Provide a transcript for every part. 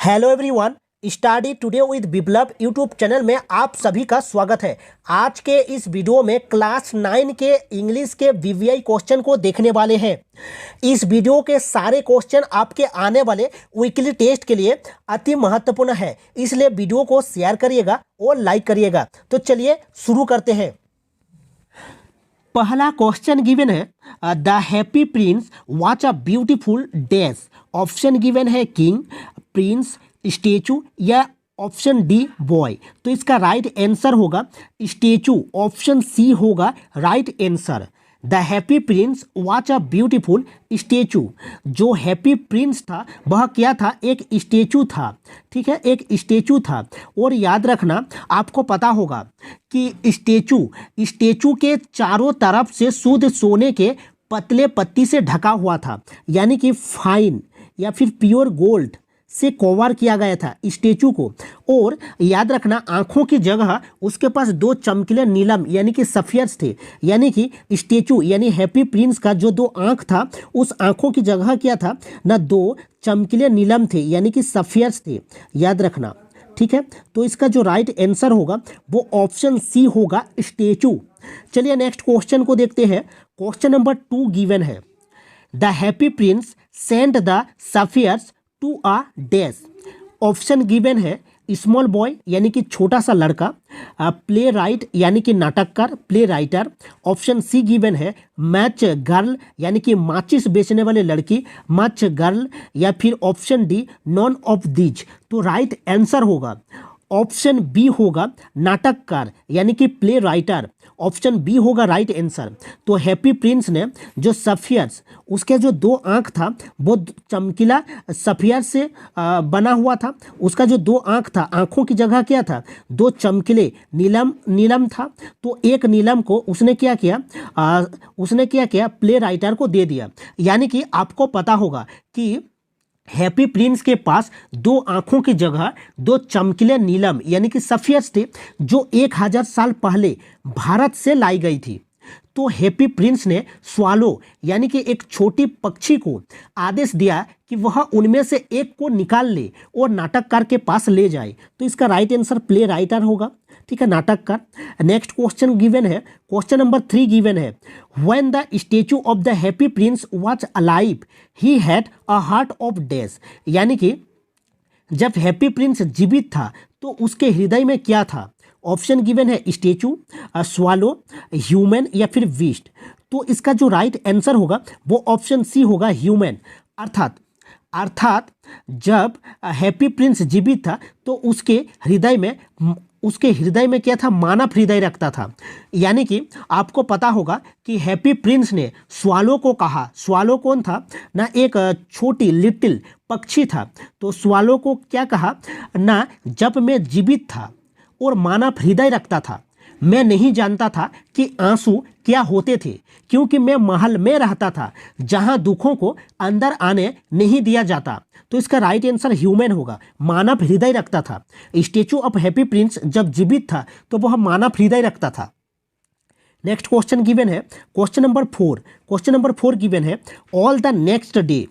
Hello everyone, study today with Biplab YouTube channel में आप सभी का स्वागत है। आज के इस वीडियो में क्लास 9 के इंग्लिश के वीवीआई क्वेश्चन को देखने वाले हैं। इस वीडियो के सारे क्वेश्चन आपके आने वाले वीकली टेस्ट के लिए अति महत्वपूर्ण है, इसलिए वीडियो को शेयर करिएगा और लाइक करिएगा। तो चलिए शुरू करते हैं। पहला क्वेश्चन गिवन है, the happy Prince watch a beautiful dash. Option given है किंग, प्रिंस, स्टेचू या ऑप्शन डी बॉय। तो इसका राइट आंसर होगा स्टेचू, ऑप्शन सी होगा right answer. The happy Prince watch a beautiful statue. जो happy Prince था वह क्या था? एक स्टेचू था। ठीक है, एक स्टेचू था। और याद रखना, आपको पता होगा कि स्टेचू के चारों तरफ से शुद्ध सोने के पतले पत्ती से ढका हुआ था, यानी कि फाइन या फिर प्योर गोल्ड से कवर किया गया था स्टेचू को। और याद रखना, आंखों की जगह उसके पास दो चमकीले नीलम यानी कि सफियर्स थे, यानी कि स्टेचू यानी हैप्पी प्रिंस का जो दो आंख था उस आंखों की जगह क्या था ना, दो चमकीले नीलम थे यानी कि सफियर्स थे। याद रखना, ठीक है। तो इसका जो राइट आंसर होगा वो ऑप्शन सी होगा स्टेचू। चलिए नेक्स्ट क्वेश्चन को देखते हैं। क्वेश्चन नंबर 2 गिवन है, the happy prince sent the sapphires to a dash. Option given है स्मॉल बॉय यानी कि छोटा सा लड़का, प्ले राइट यानी कि नाटककार, play writer. Option C given है मैच गर्ल यानी कि माचिस बेचने वाली लड़की, मैच गर्ल। या फिर option D none of these. तो राइट आंसर होगा ऑप्शन बी होगा नाटककार यानी कि प्ले राइटर। ऑप्शन बी होगा राइट आंसर। तो हैप्पी प्रिंस ने जो सफियर्स, उसके जो दो आंख था वो चमकीला सफियर से बना हुआ था। उसका जो दो आंख था, आंखों की जगह क्या था? दो चमकीले नीलम था। तो एक नीलम को उसने क्या किया प्ले राइटर को दे दिया। यानी कि आपको पता होगा कि हैप्पी प्रिंस के पास दो आंखों की जगह दो चमकीले नीलम यानी कि सफियर्स थे, जो 1000 साल पहले भारत से लाई गई थी। तो हैप्पी प्रिंस ने स्वालो यानी कि एक छोटी पक्षी को आदेश दिया कि वह उनमें से एक को निकाल ले और नाटककार के पास ले जाए। तो इसका राइट आंसर प्ले राइटर होगा, ठीक है, नाटककार। नेक्स्ट क्वेश्चन गिवन है, क्वेश्चन नंबर 3 गिवन है, when the statue of the happy Prince was alive he had a heart of dash. यानी कि जब हैप्पी प्रिंस जीवित था तो उसके हृदय में क्या था? ऑप्शन गिवन है स्टेचू, स्वालो, ह्यूमन या फिर बीस्ट। तो इसका जो राइट आंसर होगा वो ऑप्शन सी होगा ह्यूमन। अर्थात जब हैप्पी प्रिंस जीवित था तो उसके हृदय में क्या था? मानव हृदय रखता था। यानी कि आपको पता होगा कि हैप्पी प्रिंस ने स्वालो को कहा, स्वालो कौन था ना? एक छोटी लिटिल पक्षी था। तो स्वालो को क्या कहा ना, जब मैं जीवित था और मानव हृदय रखता था, मैं नहीं जानता था कि आंसू क्या होते थे, क्योंकि मैं महल में रहता था जहां दुखों को अंदर आने नहीं दिया जाता। तो इसका राइट आंसर ह्यूमन होगा, मानव हृदय रखता था। स्टेचू ऑफ हैप्पी प्रिंस जब जीवित था तो वह मानव हृदय रखता था। नेक्स्ट क्वेश्चन गिवन है, क्वेश्चन नंबर 4 गिवन है, all the next day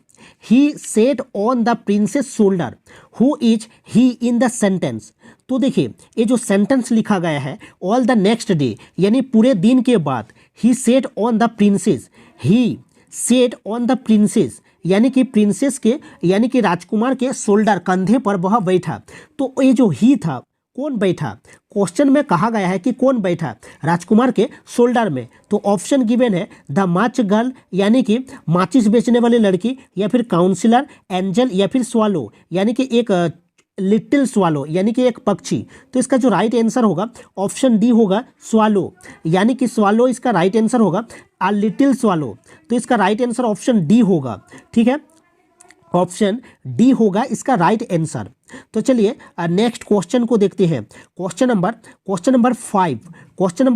he set on the princess shoulder, who is he in the sentence. तो देखिए, ये जो सेंटेंस लिखा गया है ऑल द नेक्स्ट डे यानी पूरे दिन के बाद, he set on the princess, he set on the princess यानी कि प्रिंसेस के यानी कि राजकुमार के शोल्डर, कंधे पर वह बैठा। तो ये जो ही था, कौन बैठा? क्वेश्चन में कहा गया है कि कौन बैठा? राजकुमार के शोल्डर में। तो ऑप्शन गिवन है द माच गर्ल यानी कि माचिस बेचने वाली लड़की, या फिर काउंसिलर, एंजल या फिर स्वालो यानी कि एक लिटिल स्वालो यानी कि एक पक्षी। तो इसका जो राइट आंसर होगा ऑप्शन डी होगा स्वालो, यानी कि स्वालो इसका राइट आंसर होगा, अ लिटिल स्वालो। तो इसका राइट आंसर ऑप्शन डी होगा, ठीक है, ऑप्शन डी होगा इसका राइट आंसर। तो चलिए नेक्स्ट क्वेश्चन को देखते हैं। क्वेश्चन नंबर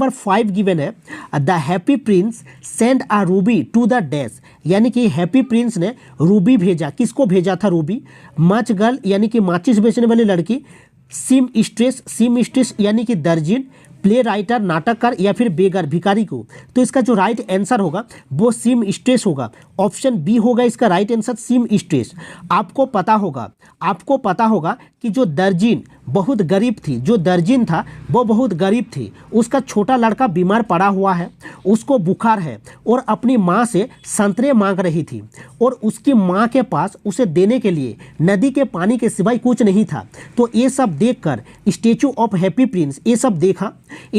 5 गिवन है, the happy prince send a ruby to the dash. यानी कि हैप्पी प्रिंस ने रूबी भेजा। किसको भेजा था रूबी? मच गर्ल यानी कि माचिस बेचने वाली लड़की, सीम स्ट्रेस यानी कि दर्जिन, प्ले राइटर, नाटककार या फिर बेगर, भिखारी को। तो इसका जो राइट आंसर होगा वो सीमस्ट्रेस होगा। ऑप्शन बी होगा इसका राइट आंसर, सीमस्ट्रेस। आपको पता होगा कि जो दर्जिन बहुत गरीब थी, जो दर्जिन था वो बहुत गरीब थी, उसका छोटा लड़का बीमार पड़ा हुआ है, उसको बुखार है और अपनी माँ से संतरे मांग रही थी और उसकी माँ के पास उसे देने के लिए नदी के पानी के सिवाय कुछ नहीं था। तो ये सब देखकर स्टैचू ऑफ हैप्पी प्रिंस ये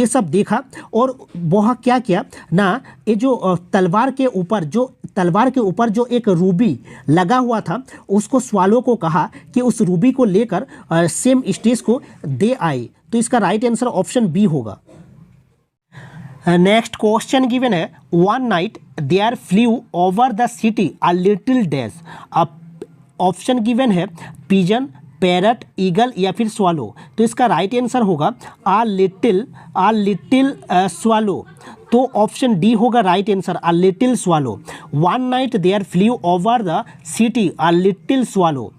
सब देखा और वह क्या किया ना, ये जो तलवार के ऊपर जो एक रूबी लगा हुआ था, उसको स्वालो को कहा कि उस रूबी को लेकर सेम स्टेज को दे आए। तो इसका राइट आंसर ऑप्शन बी होगा। नेक्स्ट क्वेश्चन गिवन है, one night there flew over the city a little dash. Option given है पिजन, पैरट, ईगल या फिर स्वालो। तो इसका राइट आंसर होगा आ लिटिल स्वालो। तो ऑप्शन डी होगा right answer, a little swallow. One night there flew over the city a little swallow.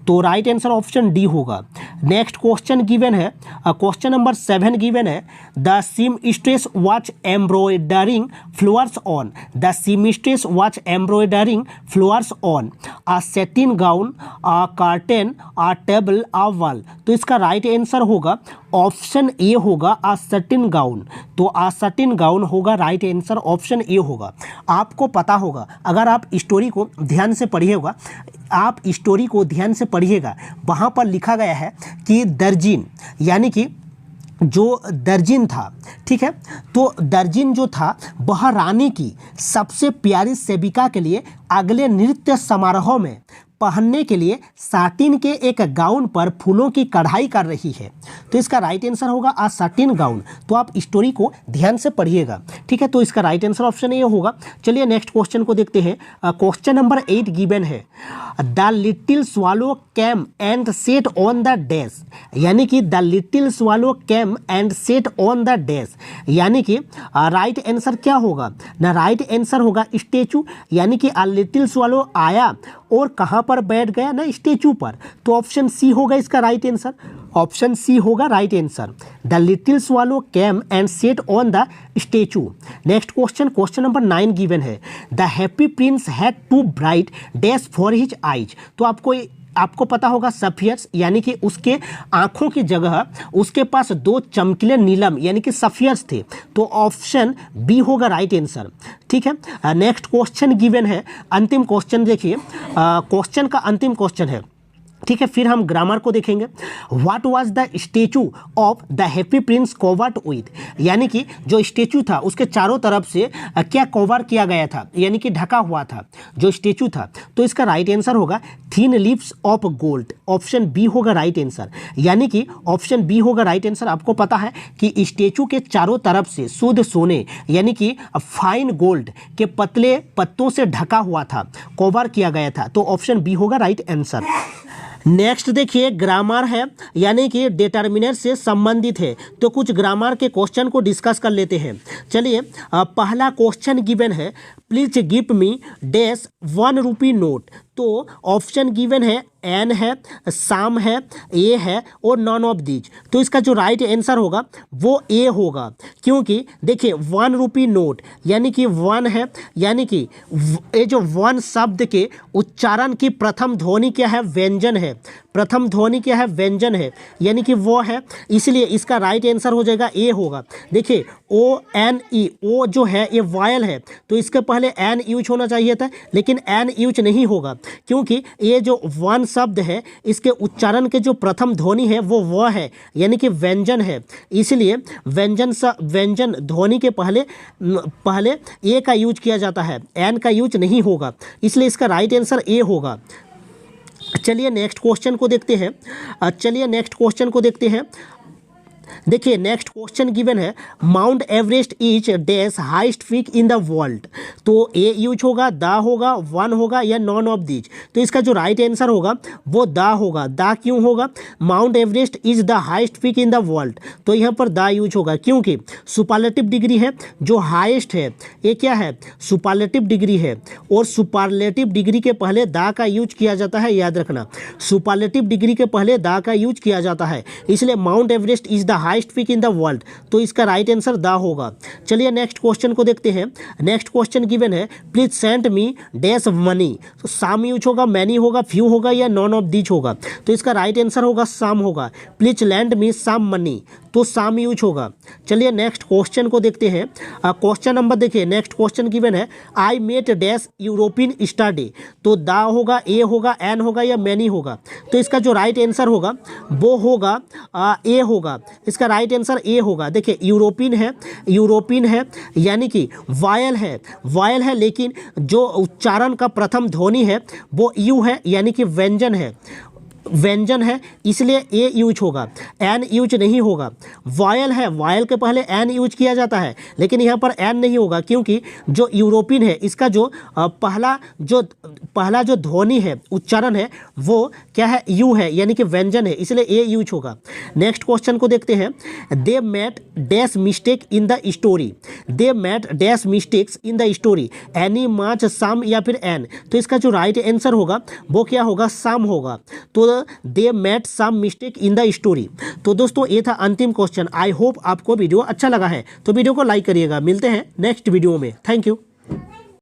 तो right answer option D होगा। नेक्स्ट क्वेश्चन गिवन है, क्वेश्चन नंबर 7 गिवन है, the seamstress was embroidering flowers on. The seamstress was embroidering flowers on a satin gown, a curtain, a table, a wall. तो इसका right answer होगा option A होगा, अ satin gown. तो अ satin gown होगा right answer, option A होगा। आपको पता होगा, अगर आप स्टोरी को ध्यान से पढ़िएगा, वहाँ पर लिखा गया है कि दर्जिन, यानी कि जो दर्जिन था, ठीक है, तो दर्जिन जो था वह रानी की सबसे प्यारी सेविका के लिए अगले नृत्य समारोह में पहनने के लिए साटिन के एक गाउन पर फूलों की कढ़ाई कर रही है। तो इसका राइट आंसर होगा आ साटिन गाउन। तो आप स्टोरी को ध्यान से पढ़िएगा, ठीक है। तो इसका राइट आंसर ऑप्शन ए होगा। चलिए नेक्स्ट क्वेश्चन को देखते हैं। क्वेश्चन नंबर 8 गिवन है, the little swallow came and sat on the dash. यानी कि the little swallow came and sat on the dash, यानी कि राइट आंसर क्या होगा ना, राइट आंसर होगा स्टेचू। यानी कि अ लिटिल स्वालो आया और कहाँ पर बैठ गया ना, स्टेचू पर। तो ऑप्शन सी होगा इसका राइट आंसर, ऑप्शन सी होगा right answer. The little swallow came and sat on the statue. Next question, question number 9 given है, the happy prince had two bright dash for his eyes. तो आपको पता होगा spheres, यानी कि उसके आंखों की जगह उसके पास 2 चमकीले नीलम यानी कि सफियर्स थे। तो ऑप्शन बी होगा राइट आंसर, ठीक है। नेक्स्ट क्वेश्चन गिवन है, अंतिम क्वेश्चन देखिए, क्वेश्चन का अंतिम क्वेश्चन है, ठीक है। फिर हम ग्रामर को देखेंगे। What was the statue of the happy Prince covered with. यानी कि जो स्टेचू था उसके चारों तरफ से क्या कवर किया गया था, यानी कि ढका हुआ था जो स्टेचू था। तो इसका राइट आंसर होगा thin lips of gold. Option B होगा राइट आंसर, यानी कि ऑप्शन बी होगा राइट आंसर। आपको पता है कि स्टेचू के चारों तरफ से शुद्ध सोने यानी कि फाइन गोल्ड के पतले पत्तों से ढका हुआ था, कवर किया गया था। तो ऑप्शन बी होगा राइट आंसर। नेक्स्ट देखिए ग्रामर है, यानी कि डिटर्मिनर से संबंधित है। तो कुछ ग्रामर के क्वेश्चन को डिस्कस कर लेते हैं। चलिए पहला क्वेश्चन गिवन है, please give me dash 1 rupee note. तो ऑप्शन गिवन है एन है, साम है, ए है और नॉन ऑफ दीज। तो इसका जो राइट आंसर होगा वो ए होगा, क्योंकि देखिए 1 रुपी नोट यानी कि 1 है, यानी कि ये जो 1 शब्द के उच्चारण की प्रथम ध्वनि क्या है, व्यंजन है। प्रथम ध्वनि क्या है, व्यंजन है, यानी कि वो है, इसलिए इसका राइट आंसर हो जाएगा ए होगा। देखिए ओ एन ई, ओ जो है ये वायल है, तो इसके पहले एन यूज होना चाहिए था, लेकिन एन यूज नहीं होगा, क्योंकि ये जो 1 शब्द है इसके उच्चारण के जो प्रथम ध्वनि है वो है, यानी कि व्यंजन है। इसलिए व्यंजन ध्वनि के पहले ए का यूज किया जाता है, एन का यूज नहीं होगा, इसलिए इसका राइट आंसर ए होगा। चलिए नेक्स्ट क्वेश्चन को देखते हैं। देखिए नेक्स्ट क्वेश्चन गिवन है, mount Everest is dash highest peak in the world. तो ए यूज होगा, द होगा, 1 होगा या नॉन ऑफ दीज। तो इसका जो राइट आंसर होगा वो द होगा। द क्यों होगा, mount Everest is the highest peak in the world, तो यहाँ पर द यूज होगा, क्योंकि सुपरलेटिव डिग्री है, जो हाईएस्ट है ये क्या है, सुपरलेटिव डिग्री है, और सुपरलेटिव डिग्री के पहले द का यूज किया जाता है, याद रखना, सुपरलेटिव डिग्री के पहले द का यूज किया जाता है। इसलिए mount Everest is the highest peak in the world, तो इसका राइट आंसर द होगा। चलिए नेक्स्ट क्वेश्चन को देखते हैं। नेक्स्ट क्वेश्चन गिवन है please send me dash money, तो साम यूज होगा, मैनी होगा, फ्यू होगा या नॉन ऑफ दीज होगा, तो इसका राइट आंसर होगा साम होगा। प्लीज लैंड मी साम मनी, तो साम यूज होगा। चलिए नेक्स्ट क्वेश्चन को देखते हैं। क्वेश्चन नंबर देखिए, नेक्स्ट क्वेश्चन गिवन है I met dash European study, तो द होगा, ए होगा, एन होगा या मैनी होगा, तो इसका जो राइट आंसर होगा वो होगा ए होगा। इसका राइट आंसर ए होगा। देखिए यूरोपियन है यानी कि वायल है, लेकिन जो उच्चारण का प्रथम ध्वनि है वो यू है यानी कि व्यंजन है, इसलिए ए यूज होगा, एन यूज नहीं होगा। वायल है, वायल के पहले एन यूज किया जाता है, लेकिन यहाँ पर एन नहीं होगा क्योंकि जो यूरोपियन है इसका जो पहला जो ध्वनि है, उच्चारण है, वो क्या है, यू है यानी कि व्यंजन है, इसलिए ए यूज होगा। नेक्स्ट क्वेश्चन को देखते हैं। They made dash mistake in the story, they made dash mistakes in the story, any, much, some या फिर एन, तो इसका जो राइट आंसर होगा वो क्या होगा, सम होगा। तो they met some mistake in the story. तो दोस्तों ये था अंतिम क्वेश्चन। आई होप आपको वीडियो अच्छा लगा है, तो वीडियो को लाइक करिएगा। मिलते हैं नेक्स्ट वीडियो में। Thank you.